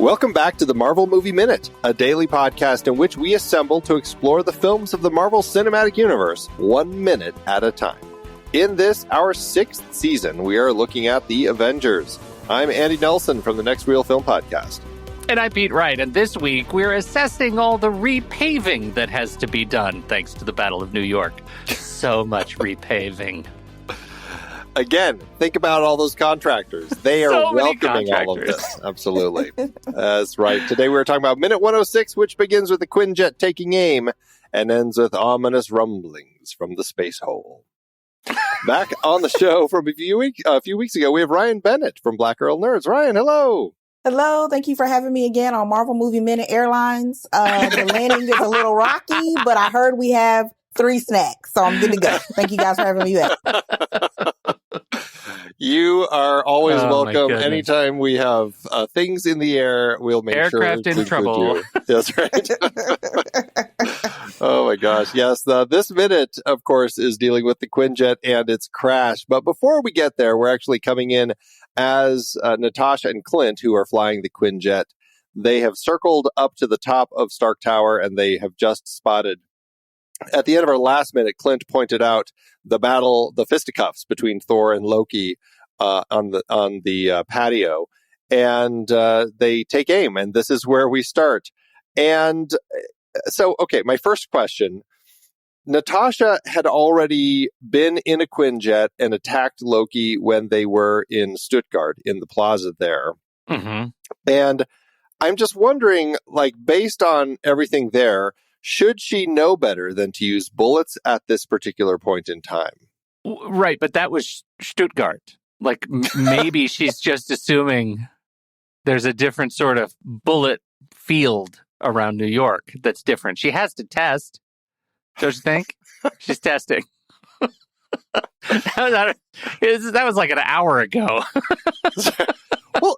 Welcome back to the Marvel Movie Minute, a daily podcast in which we assemble to explore the films of the Marvel Cinematic Universe 1 minute at a time. In this, our 6th season, we are looking at the Avengers. I'm Andy Nelson from the Next Reel Film Podcast. And I'm Pete Wright, and this week we're assessing all the repaving that has to be done thanks to the Battle of New York. So much repaving. Again, think about all those contractors. They are So many welcoming all of this. Absolutely. That's right. Today we're talking about Minute 106, which begins with the Quinjet taking aim and ends with ominous rumblings from the space hole. Back on the show from a few weeks ago, we have Ryanne Bennett from Black Girl Nerds. Ryan, hello. Hello. Thank you for having me again on Marvel Movie Minute Airlines. The landing is a little rocky, but I heard we have 3 snacks, so I'm good to go. Thank you guys for having me back. You are always welcome. Anytime we have things in the air, we'll make Aircraft sure in trouble. That's right. Oh my gosh. Yes. This minute, of course, is dealing with the Quinjet and its crash. But before we get there, we're actually coming in as Natasha and Clint, who are flying the Quinjet. They have circled up to the top of Stark Tower and they have just spotted. At the end of our last minute, Clint pointed out the fisticuffs between Thor and Loki on the patio, and they take aim, and this is where we start. And so, okay, my first question: Natasha had already been in a Quinjet and attacked Loki when they were in Stuttgart in the plaza there, and I'm just wondering, like, based on everything there, should she know better than to use bullets at this particular point in time? Right, but that was Stuttgart. Like, maybe she's just assuming there's a different sort of bullet field around New York that's different. She has to test, don't you think? She's testing. That was like an hour ago. Well,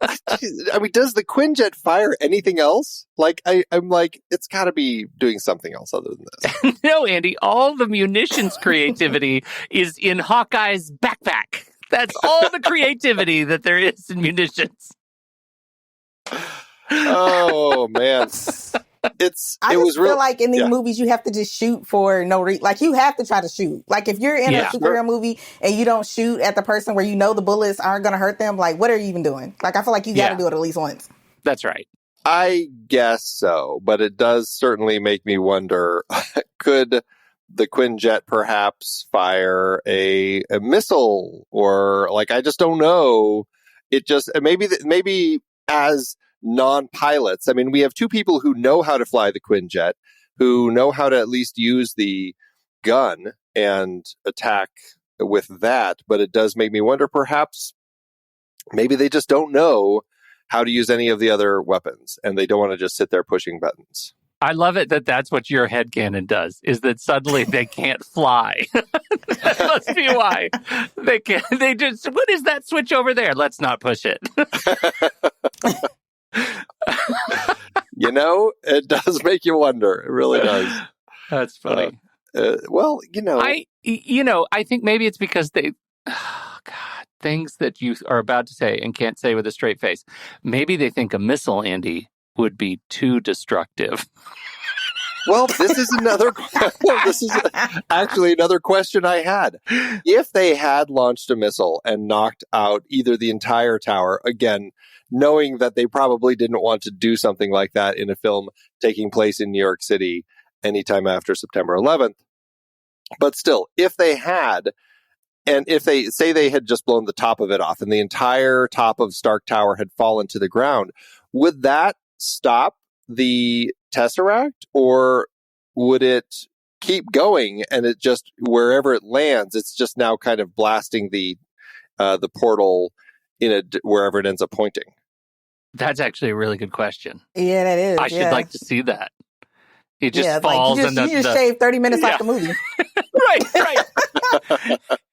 I mean, does the Quinjet fire anything else? Like, I'm like, it's got to be doing something else other than this. No, Andy, all the munitions creativity is in Hawkeye's backpack. That's all the creativity that there is in munitions. Oh, man. I feel like in these movies, you have to just shoot for no reason. Like, you have to try to shoot. Like, if you're in a superhero movie and you don't shoot at the person where you know the bullets aren't going to hurt them, like, what are you even doing? Like, I feel like you got to do it at least once. That's right. I guess so, but it does certainly make me wonder, could the Quinjet perhaps fire a missile? Or, like, I just don't know. It just, maybe as non-pilots. I mean, we have 2 people who know how to fly the Quinjet, who know how to at least use the gun and attack with that. But it does make me wonder, perhaps, maybe they just don't know how to use any of the other weapons, and they don't want to just sit there pushing buttons. I love it that that's what your headcanon does, is that suddenly they can't fly. That must be why. They just, what is that switch over there? Let's not push it. You know, it does make you wonder. It really does. That's funny. Well, you know. I think maybe it's because things that you are about to say and can't say with a straight face. Maybe they think a missile, Andy, would be too destructive. Well, this is actually another question I had. If they had launched a missile and knocked out either the entire tower, again, knowing that they probably didn't want to do something like that in a film taking place in New York City anytime after September 11th. But still, if they had, and if they say they had just blown the top of it off and the entire top of Stark Tower had fallen to the ground, would that stop the Tesseract, or would it keep going and it just, wherever it lands, it's just now kind of blasting the portal wherever it ends up pointing? That's actually a really good question. Yeah, that is. I should like to see that. It just falls, like you just shaved 30 minutes off the movie. Right.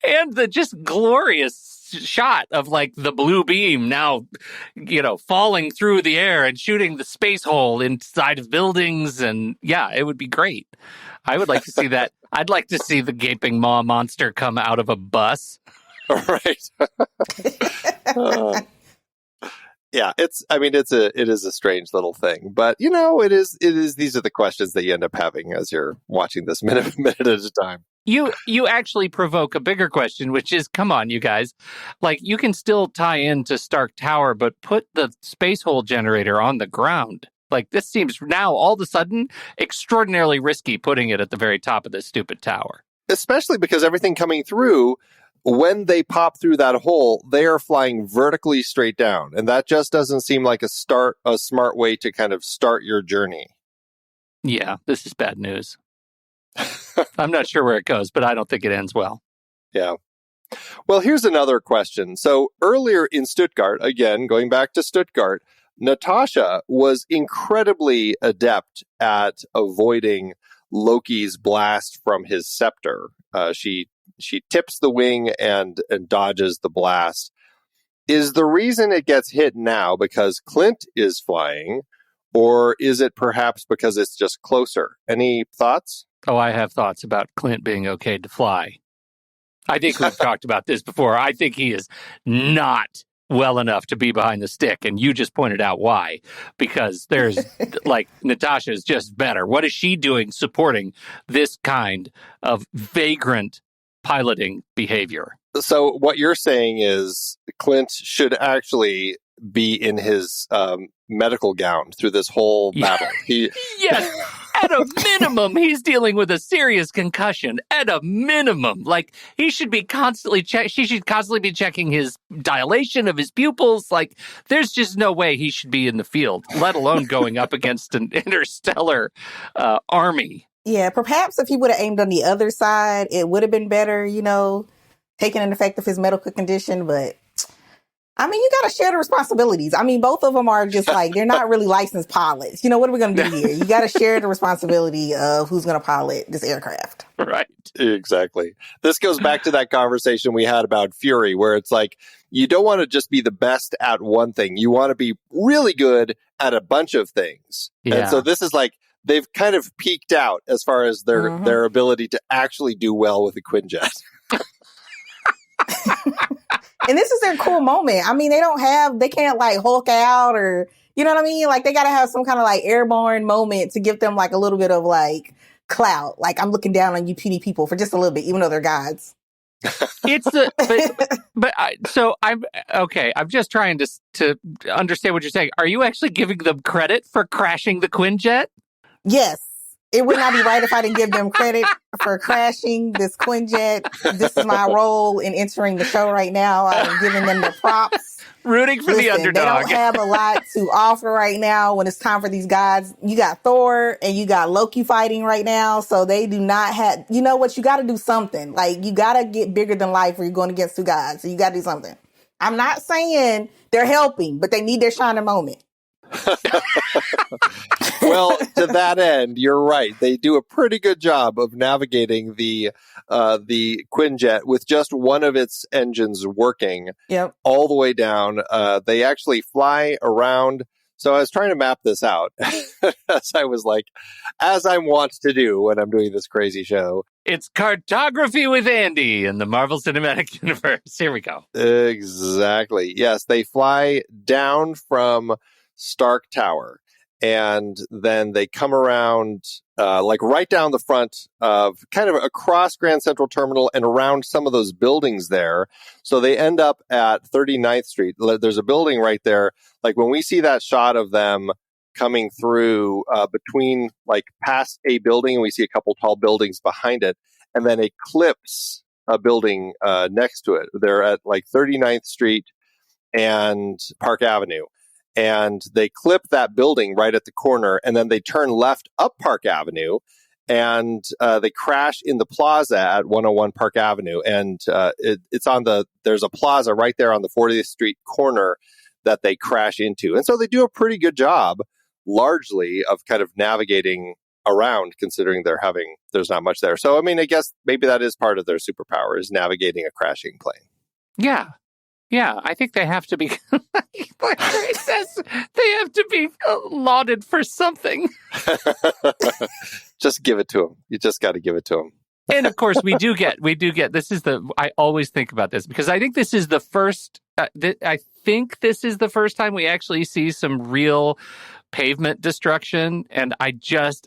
And the just glorious shot of, like, the blue beam now, falling through the air and shooting the space hole inside of buildings. And yeah, it would be great. I would like to see that. I'd like to see the gaping maw monster come out of a bus. Right. Yeah, it is a strange little thing, but it is these are the questions that you end up having as you're watching this minute at a time. You actually provoke a bigger question, which is, come on, you guys. Like, you can still tie into Stark Tower, but put the space hole generator on the ground. Like, this seems now all of a sudden extraordinarily risky putting it at the very top of this stupid tower. Especially because everything coming through, when they pop through that hole, they are flying vertically straight down. And that just doesn't seem like a smart way to kind of start your journey. Yeah, this is bad news. I'm not sure where it goes, but I don't think it ends well. Yeah. Well, here's another question. So earlier in Stuttgart, again, going back to Stuttgart, Natasha was incredibly adept at avoiding Loki's blast from his scepter. She tips the wing and dodges the blast. Is the reason it gets hit now because Clint is flying, or is it perhaps because it's just closer? Any thoughts? Oh, I have thoughts about Clint being okay to fly. I think we've talked about this before. I think he is not well enough to be behind the stick, and you just pointed out why. Because there's, Natasha is just better. What is she doing supporting this kind of vagrant piloting behavior? So what you're saying is Clint should actually be in his medical gown through this whole battle. Yes. At a minimum, he's dealing with a serious concussion. At a minimum, he should be constantly she should constantly be checking his dilation of his pupils. There's just no way he should be in the field, let alone going up against an interstellar army. Yeah, perhaps if he would have aimed on the other side, it would have been better, taking an effect of his medical condition. But you got to share the responsibilities. Both of them are just they're not really licensed pilots. What are we going to do here? You got to share the responsibility of who's going to pilot this aircraft. Right. Exactly. This goes back to that conversation we had about Fury, where it's you don't want to just be the best at one thing. You want to be really good at a bunch of things. Yeah. And so this is they've kind of peaked out as far as their ability to actually do well with the Quinjet. And this is their cool moment. They can't Hulk out or, you know what I mean? They got to have some kind of airborne moment to give them a little bit of clout. I'm looking down on you puny people for just a little bit, even though they're gods. So I'm okay. I'm just trying to understand what you're saying. Are you actually giving them credit for crashing the Quinjet? Yes. It would not be right if I didn't give them credit for crashing this Quinjet. This is my role in entering the show right now. I'm giving them the props. Rooting for the underdog. They don't have a lot to offer right now when it's time for these gods. You got Thor and you got Loki fighting right now. So they do not have, you know what? You got to do something. You got to get bigger than life or you're going against two gods. So you got to do something. I'm not saying they're helping, but they need their shining moment. Well, to that end, you're right. They do a pretty good job of navigating the Quinjet with just one of its engines working. Yep. All the way down. They actually fly around. So I was trying to map this out as I'm wont to do when I'm doing this crazy show. It's cartography with Andy in the Marvel Cinematic Universe. Here we go. Exactly. Yes, they fly down from Stark Tower, and then they come around right down the front of kind of across Grand Central Terminal and around some of those buildings there. So they end up at 39th Street. There's a building right there. When we see that shot of them coming through between past a building and we see a couple tall buildings behind it and then eclipse a building next to it. They're at 39th Street and Park Avenue. And they clip that building right at the corner, and then they turn left up Park Avenue, and they crash in the plaza at 101 Park Avenue. And there's a plaza right there on the 40th Street corner that they crash into. And so they do a pretty good job, largely, of kind of navigating around, considering there's not much there. So, I guess maybe that is part of their superpower, is navigating a crashing plane. Yeah. Yeah, I think they have to be, it says they have to be lauded for something. Just give it to them. You just got to give it to them. And of course, we do get, I always think about this because I think this is the first I think this is the first time we actually see some real pavement destruction, and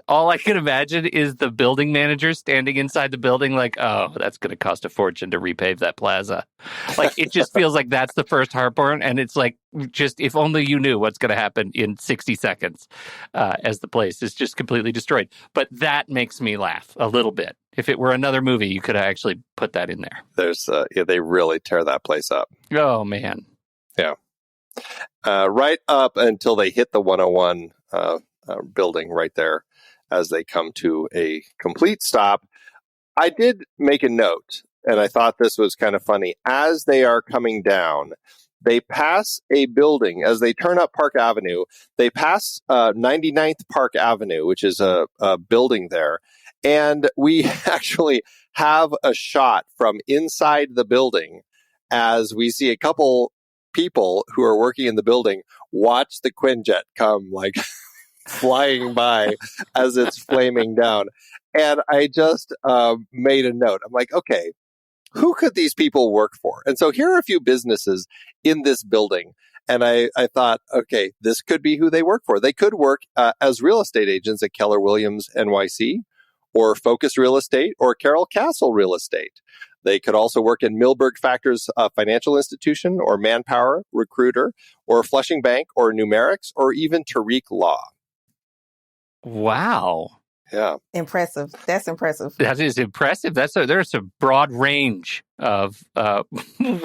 all I can imagine is the building manager standing inside the building like, oh, that's going to cost a fortune to repave that plaza. Like, it just feels like that's the first heartburn, and it's like, just if only you knew what's going to happen in 60 seconds as the place is just completely destroyed. But that makes me laugh a little bit. If it were another movie, you could actually put that in there. They really tear that place up. Oh, man. Yeah. Right up until they hit the 101 building right there as they come to a complete stop. I did make a note, and I thought this was kind of funny. As they are coming down, they pass a building. As they turn up Park Avenue, they pass 99th Park Avenue, which is a building there. And we actually have a shot from inside the building as we see a couple people who are working in the building watch the Quinjet come like flying by as it's flaming down. And I just made a note. I'm like, okay, who could these people work for? And so here are a few businesses in this building. And I thought, okay, this could be who they work for. They could work as real estate agents at Keller Williams NYC, or Focus Real Estate, or Carroll Castle Real Estate. They could also work in Milberg Factors Financial Institution, or Manpower Recruiter, or Flushing Bank, or Numerics, or even Tariq Law. Wow. Yeah. Impressive. That's impressive. That is impressive. There's a broad range of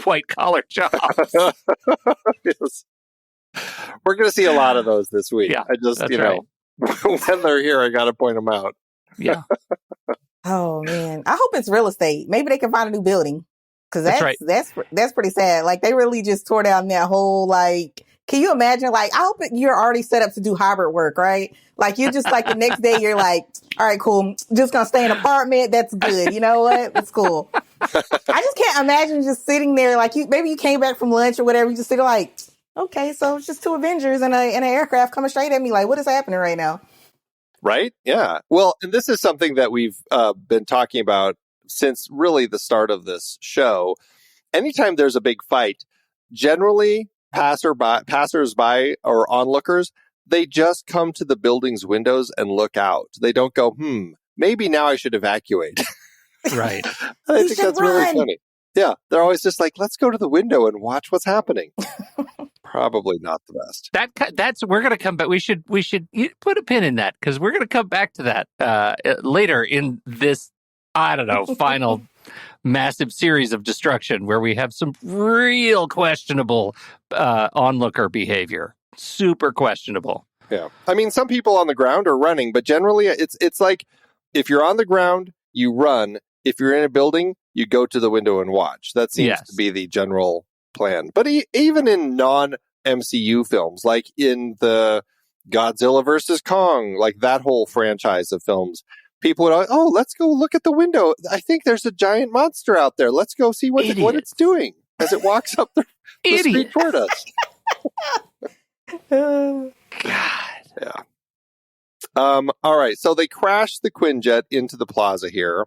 white collar jobs. Yes. We're going to see a lot of those this week. Yeah, I just, when they're here, I got to point them out. Yeah. Oh man, I hope it's real estate. Maybe they can find a new building, because that's pretty sad. Like, they really just tore down that whole, like, can you imagine? Like, I hope you're already set up to do hybrid work, right? Like, you're just like, the next day you're like, all right, cool, just gonna stay in an apartment. That's good. You know what? It's cool. I just can't imagine just sitting there like, maybe you came back from lunch or whatever. You just sit there like, okay, so it's just two Avengers and an aircraft coming straight at me. Like, what is happening right now? Right? Yeah. Well, and this is something that we've been talking about since really the start of this show. Anytime there's a big fight, generally passersby or onlookers, they just come to the building's windows and look out. They don't go, maybe now I should evacuate. Right. I think that's really funny. Yeah. They're always just like, let's go to the window and watch what's happening. Probably not the best. We're going to come back. We should put a pin in that, because we're going to come back to that later in this, I don't know, final massive series of destruction where we have some real questionable onlooker behavior. Super questionable. Yeah. I mean, some people on the ground are running, but generally it's like, if you're on the ground, you run. If you're in a building, you go to the window and watch. That seems to be the general plan. But even in non-MCU films, like in the Godzilla versus Kong, like that whole franchise of films, people would, let's go look at the window. I think there's a giant monster out there. Let's go see what it's doing as it walks up the street toward us. God. Yeah. All right. So they crashed the Quinjet into the plaza here.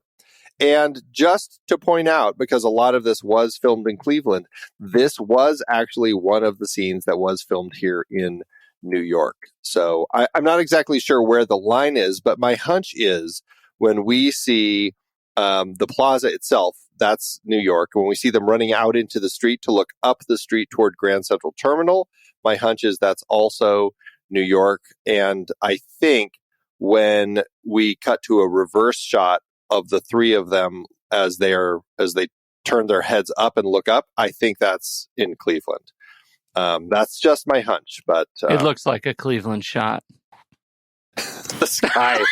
And just to point out, because a lot of this was filmed in Cleveland, this was actually one of the scenes that was filmed here in New York. So I'm not exactly sure where the line is, but my hunch is when we see the plaza itself, that's New York. When we see them running out into the street to look up the street toward Grand Central Terminal, my hunch is that's also New York. And I think when we cut to a reverse shot of the three of them as they turn their heads up and look up, I think that's in Cleveland. That's just my hunch, but it looks like a Cleveland shot. The sky,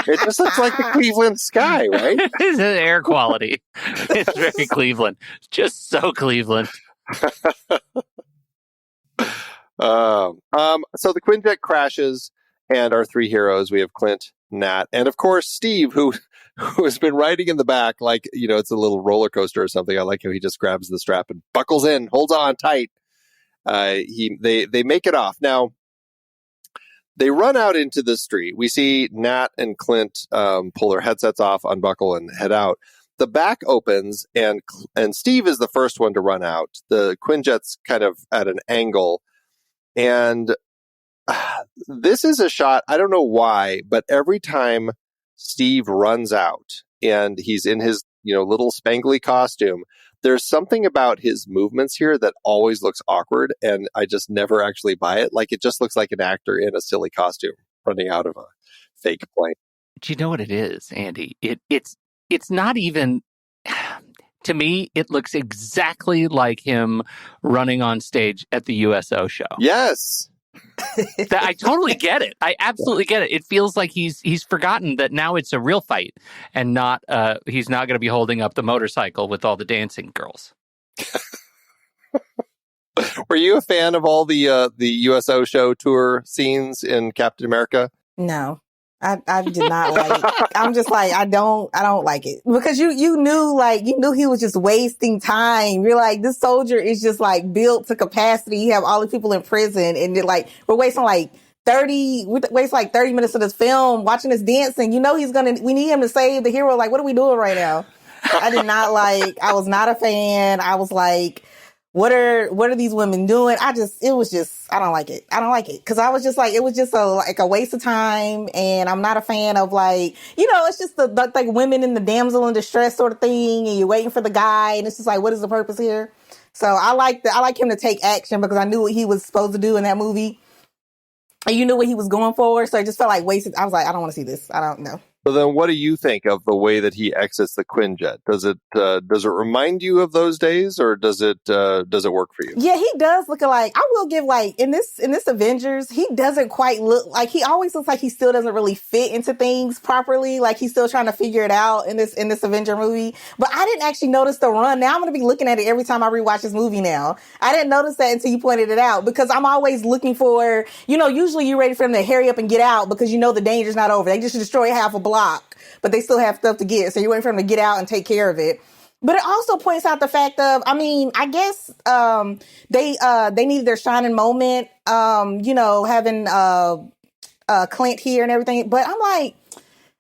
it just looks like the Cleveland sky, right? It's the air quality. It's very Cleveland, just so Cleveland. So the Quinjet crashes, and our three heroes, we have Clint, Nat, and of course Steve, who has been riding in the back like, it's a little roller coaster or something. I like how he just grabs the strap and buckles in, holds on tight. They make it off. Now, they run out into the street. We see Nat and Clint pull their headsets off, unbuckle, and head out. the back opens and Steve is the first one to run out. The Quinjet's kind of at an angle. And this is a shot, I don't know why, but every time Steve runs out and he's in his, little spangly costume, there's something about his movements here that always looks awkward, and I just never actually buy it. Like, it just looks like an actor in a silly costume running out of a fake plane. Do you know what it is, Andy? It's not even, to me, it looks exactly like him running on stage at the USO show. Yes. I totally get it. I absolutely get it. It feels like he's forgotten that now it's a real fight and not he's not going to be holding up the motorcycle with all the dancing girls. Were you a fan of all the USO show tour scenes in Captain America? No. I did not like it. I'm just like, I don't like it. Because you knew he was just wasting time. You're like, this soldier is just like built to capacity. You have all the people in prison and we're wasting 30 minutes of this film watching this dancing. We need him to save the hero. Like, what are we doing right now? I did not I was not a fan. I was like, what are these women doing? I don't like it. I don't like it. Cause I was just like, it was just a waste of time. And I'm not a fan of it's just the women in the damsel in distress sort of thing. And you're waiting for the guy. And it's just like, what is the purpose here? So I like him to take action because I knew what he was supposed to do in that movie. And you knew what he was going for. So it just felt like wasted. I was like, I don't want to see this. I don't know. So then what do you think of the way that he exits the Quinjet? Does it remind you of those days, or does it work for you? Yeah, he does look like, I will give in this Avengers, he doesn't quite look like, he always looks like he still doesn't really fit into things properly. Like he's still trying to figure it out in this Avenger movie. But I didn't actually notice the run. Now I'm going to be looking at it every time I rewatch this movie now. I didn't notice that until you pointed it out, because I'm always looking for, usually you're ready for them to hurry up and get out because the danger's not over. They just destroy half a block, but they still have stuff to get. So you're waiting for them to get out and take care of it. But it also points out the fact of, I guess, they needed their shining moment, having, Clint here and everything. But I'm like,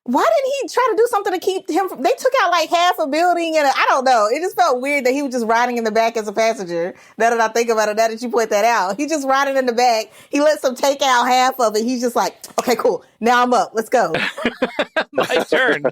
why didn't he try to do something to keep him from, they took out half a building and I don't know. It just felt weird that he was just riding in the back as a passenger. Now that I think about it, now that you point that out, he just riding in the back. He lets them take out half of it. He's just like, okay, cool. Now I'm up. Let's go. My turn.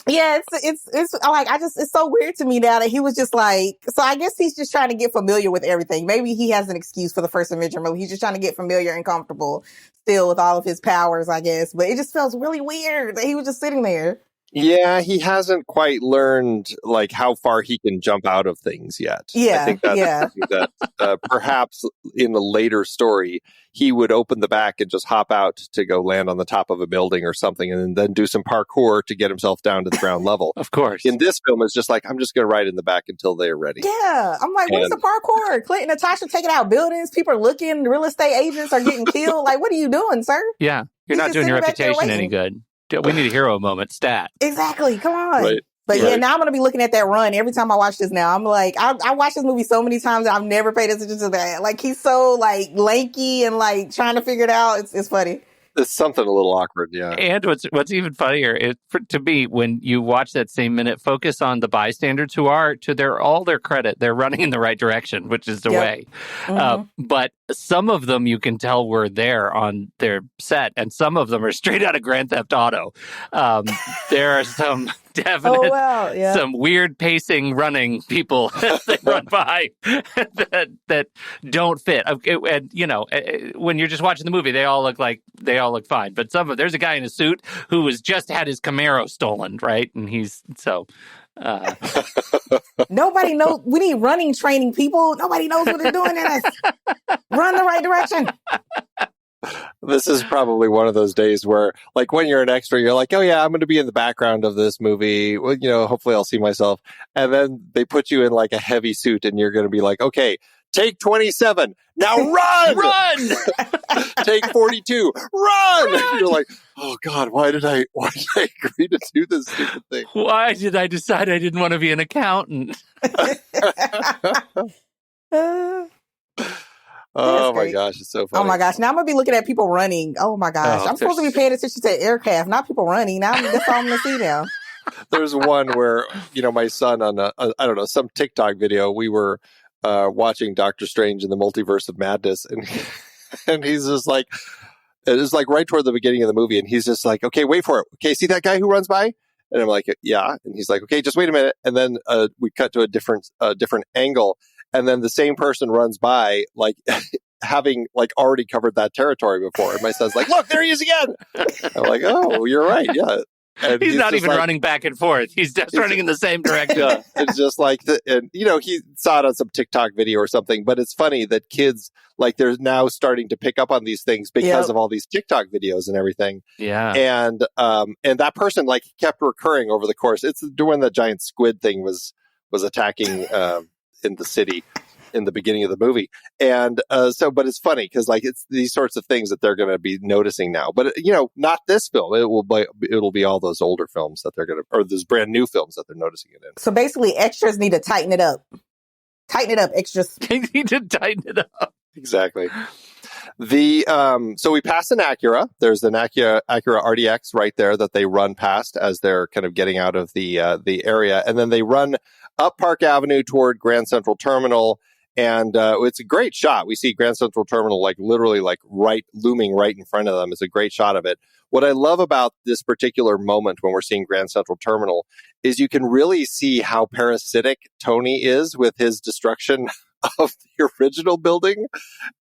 Yeah, it's so weird to me now that he was just like, so I guess he's just trying to get familiar with everything. Maybe he has an excuse for the first Avenger movie. He's just trying to get familiar and comfortable still with all of his powers, I guess. But it just feels really weird that he was just sitting there. Yeah, he hasn't quite learned how far he can jump out of things yet. Yeah, I think that perhaps in the later story he would open the back and just hop out to go land on the top of a building or something, and then do some parkour to get himself down to the ground level. Of course. In this film, it's just like, I'm just going to ride in the back until they're ready. Yeah, I'm like, where's the parkour? Clint and Natasha taking out buildings. People are looking. Real estate agents are getting killed. Like, what are you doing, sir? Yeah, you're not doing your reputation any good. We need a hero moment stat. Exactly. Come on. Right. But yeah, now I'm going to be looking at that run every time I watch this now. I'm like, I watched this movie so many times and I've never paid attention to that. Like, he's so lanky and trying to figure it out. It's funny. It's something a little awkward, yeah. And what's even funnier to me, when you watch that same minute, focus on the bystanders who are, to all their credit, they're running in the right direction, which is the way. Mm-hmm. But some of them you can tell were there on their set, and some of them are straight out of Grand Theft Auto. There are some definite, some weird pacing running people that run by that don't fit. And when you're just watching the movie, they all look fine. But there's a guy in a suit who has just had his Camaro stolen, right? And he's so. Nobody knows. We need running training people. Nobody knows what they're doing in us. Run the right direction. This is probably one of those days where, when you're an extra, you're like, oh yeah, I'm going to be in the background of this movie. Well, hopefully I'll see myself. And then they put you in a heavy suit and you're going to be like, okay, take 27. Now run! Run! Take 42. Run! And you're like, oh God, why did I agree to do this stupid thing? Why did I decide I didn't want to be an accountant? Oh my gosh, it's so funny. Oh my gosh, now I'm going to be looking at people running. Oh my gosh, I'm supposed to be paying attention to aircraft, not people running. Now that's all I'm going to see now. There's one where, my son on I don't know, some TikTok video, we were watching Doctor Strange in the Multiverse of Madness, and and he's just like, it's like right toward the beginning of the movie, and he's just like, okay, wait for it. Okay, see that guy who runs by? And I'm like, yeah. And he's like, okay, just wait a minute. And then we cut to a different angle, and then the same person runs by, like having like already covered that territory before. And my son's like, look, there he is again. I'm like, oh, you're right, yeah. And he's not even running back and forth. He's just running in the same direction. Yeah, it's just like, he saw it on some TikTok video or something. But it's funny that kids, like, they're now starting to pick up on these things because of all these TikTok videos and everything. Yeah. And that person, like, kept recurring over the course. It's when the giant squid thing was attacking in the city in the beginning of the movie. And but it's funny because, like, it's these sorts of things that they're going to be noticing now. But, not this film. It'll be all those older films that they're going to, or those brand new films that they're noticing it in. So basically, extras need to tighten it up. Tighten it up, extras. They need to tighten it up. Exactly. So we pass an Acura. There's an Acura RDX right there that they run past as they're kind of getting out of the area. And then they run up Park Avenue toward Grand Central Terminal. And it's a great shot. We see Grand Central Terminal, like, literally, like, looming right in front of them. It's a great shot of it. What I love about this particular moment when we're seeing Grand Central Terminal is you can really see how parasitic Tony is with his destruction of the original building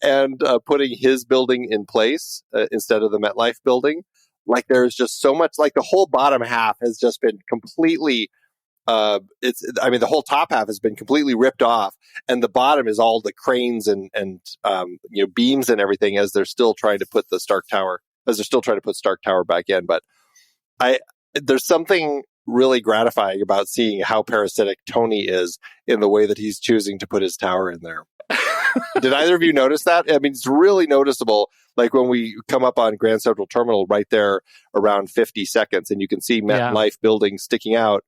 and putting his building in place instead of the MetLife building. Like, there's just so much, like, the whole bottom half has just been completely the whole top half has been completely ripped off, and the bottom is all the cranes and beams and everything as they're still trying to put Stark Tower back in. But there's something really gratifying about seeing how parasitic Tony is in the way that he's choosing to put his tower in there. Did either of you notice that? I mean, it's really noticeable. Like when we come up on Grand Central Terminal right there around 50 seconds, and you can see MetLife building sticking out.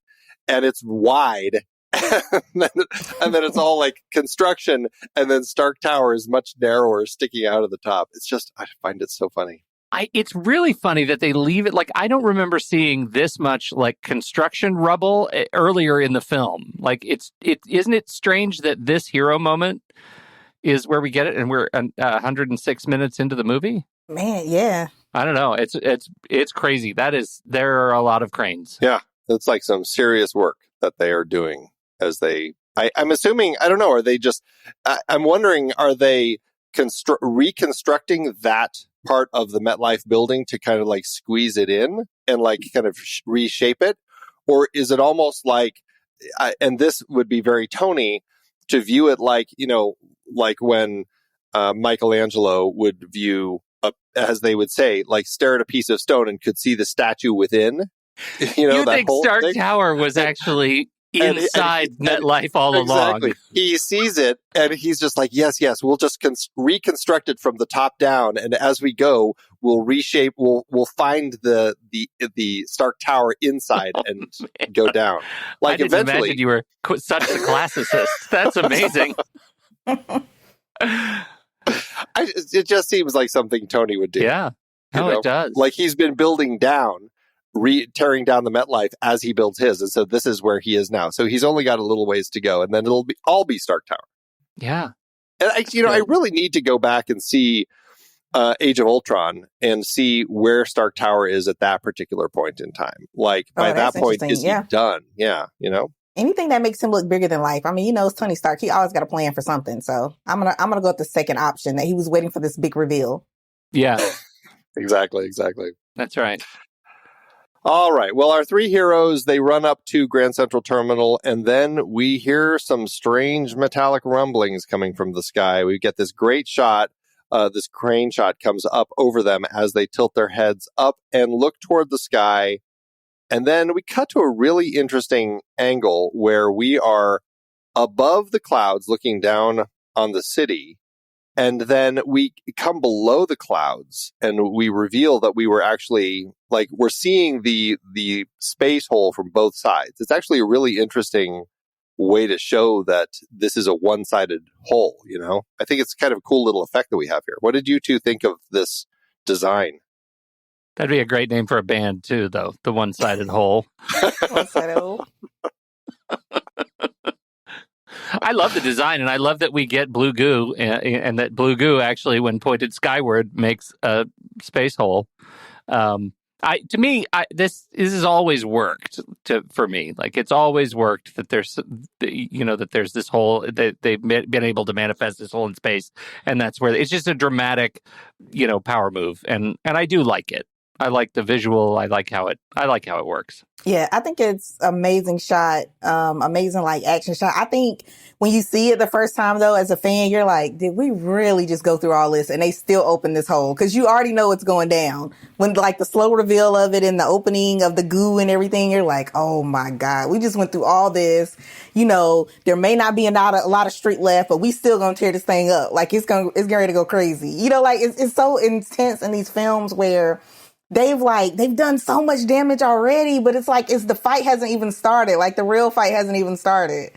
And it's wide, and then it's all like construction, and then Stark Tower is much narrower, sticking out of the top. It's just, I find it so funny. It's really funny that they leave it, like, I don't remember seeing this much, like, construction rubble earlier in the film. Like, isn't it strange that this hero moment is where we get it, and we're 106 minutes into the movie? Man, yeah. I don't know. It's crazy. There are a lot of cranes. Yeah. It's like some serious work that they are doing I'm assuming, I don't know, are they just, I'm wondering, are they reconstructing that part of the MetLife building to kind of like squeeze it in and like kind of reshape it? Or is it almost like, and this would be very Tony, to view it like, like when Michelangelo would view, as they would say, like stare at a piece of stone and could see the statue within. You think Stark Tower was actually inside MetLife all along? He sees it and he's just like, yes, we'll just reconstruct it from the top down, and as we go, we'll reshape. We'll find the Stark Tower inside and go down. Like, I didn't imagine you were such a classicist. That's amazing. It just seems like something Tony would do. Yeah, it does. Like he's been building down. Tearing down the MetLife as he builds his, and so this is where he is now. So he's only got a little ways to go, and then it'll all be Stark Tower. Yeah, and I really need to go back and see Age of Ultron and see where Stark Tower is at that particular point in time. Like by that point, is he done? Yeah, anything that makes him look bigger than life. I mean, it's Tony Stark. He always got a plan for something. So I'm gonna go with the second option, that he was waiting for this big reveal. Yeah, exactly. That's right. All right. Well, our three heroes, they run up to Grand Central Terminal, and then we hear some strange metallic rumblings coming from the sky. We get this great shot. This crane shot comes up over them as they tilt their heads up and look toward the sky. And then we cut to a really interesting angle where we are above the clouds looking down on the city. And then we come below the clouds and we reveal that we were actually, like, we're seeing the space hole from both sides. It's actually a really interesting way to show that this is a one-sided hole, I think it's kind of a cool little effect that we have here. What did you two think of this design? That'd be a great name for a band, too, though. The One-Sided Hole. One-Sided Hole. I love the design, and I love that we get blue goo, and that blue goo actually, when pointed skyward, makes a space hole. This has always worked for me. Like, it's always worked that there's this hole, that they've been able to manifest this hole in space, and that's where it's just a dramatic, power move, and I do like it. I like the visual. I like how it works. Yeah, I think it's amazing shot, amazing like action shot. I think when you see it the first time though, as a fan, you're like, did we really just go through all this and they still open this hole? Because you already know it's going down. When like the slow reveal of it and the opening of the goo and everything, you're like, oh my God, we just went through all this. There may not be a lot of street left, but we still gonna tear this thing up. Like it's getting ready to go crazy. It's so intense in these films where they've done so much damage already, but it's like the fight hasn't even started. Like the real fight hasn't even started.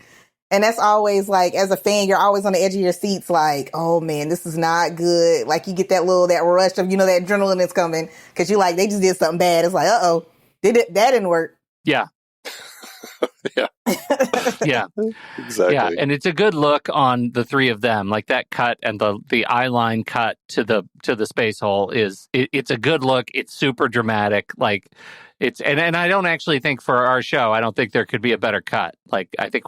And that's always like, as a fan, you're always on the edge of your seats like, oh man, this is not good. Like you get that rush of, that adrenaline that's coming because you like, they just did something bad. It's like, uh-oh, that didn't work. Yeah. Yeah. Yeah. Exactly. Yeah. And it's a good look on the three of them. Like that cut and the eye line cut to the space hole it's a good look. It's super dramatic. Like and I don't actually think for our show, I don't think there could be a better cut. Like I think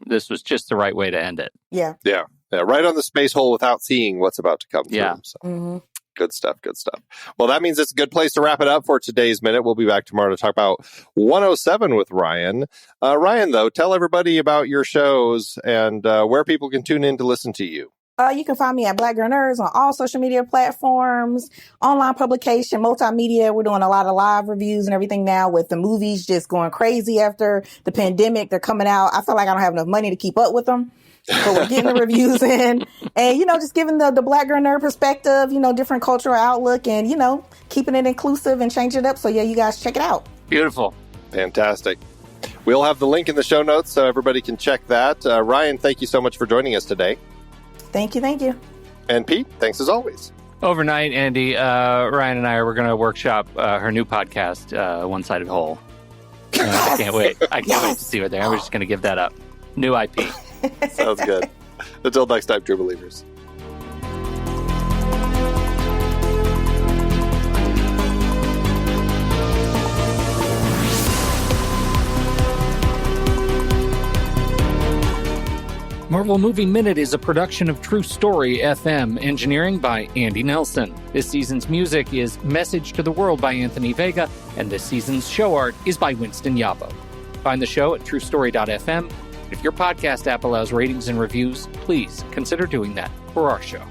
this was just the right way to end it. Yeah. Yeah. Yeah. Right on the space hole without seeing what's about to come through. Yeah. So. Mm-hmm. Good stuff. Good stuff. Well, that means it's a good place to wrap it up for today's Minute. We'll be back tomorrow to talk about 107 with Ryan. Ryan, though, tell everybody about your shows and where people can tune in to listen to you. You can find me at Black Girl Nerds on all social media platforms, online publication, multimedia. We're doing a lot of live reviews and everything now with the movies just going crazy after the pandemic. They're coming out. I feel like I don't have enough money to keep up with them. So we're getting the reviews in and, just giving the Black Girl Nerd perspective, different cultural outlook and, keeping it inclusive and changing it up. So, yeah, you guys check it out. Beautiful. Fantastic. We'll have the link in the show notes so everybody can check that. Ryan, thank you so much for joining us today. Thank you. And Pete, thanks as always. Overnight, Andy, Ryan and I we're going to workshop her new podcast, One-Sided Hole. I can't wait. I can't wait to see her there. We're just going to give that up. New IP. Sounds good. Until next time, true believers. Marvel Movie Minute is a production of True Story FM, engineering by Andy Nelson. This season's music is Message to the World by Anthony Vega, and this season's show art is by Winston Yabo. Find the show at truestory.fm. If your podcast app allows ratings and reviews, please consider doing that for our show.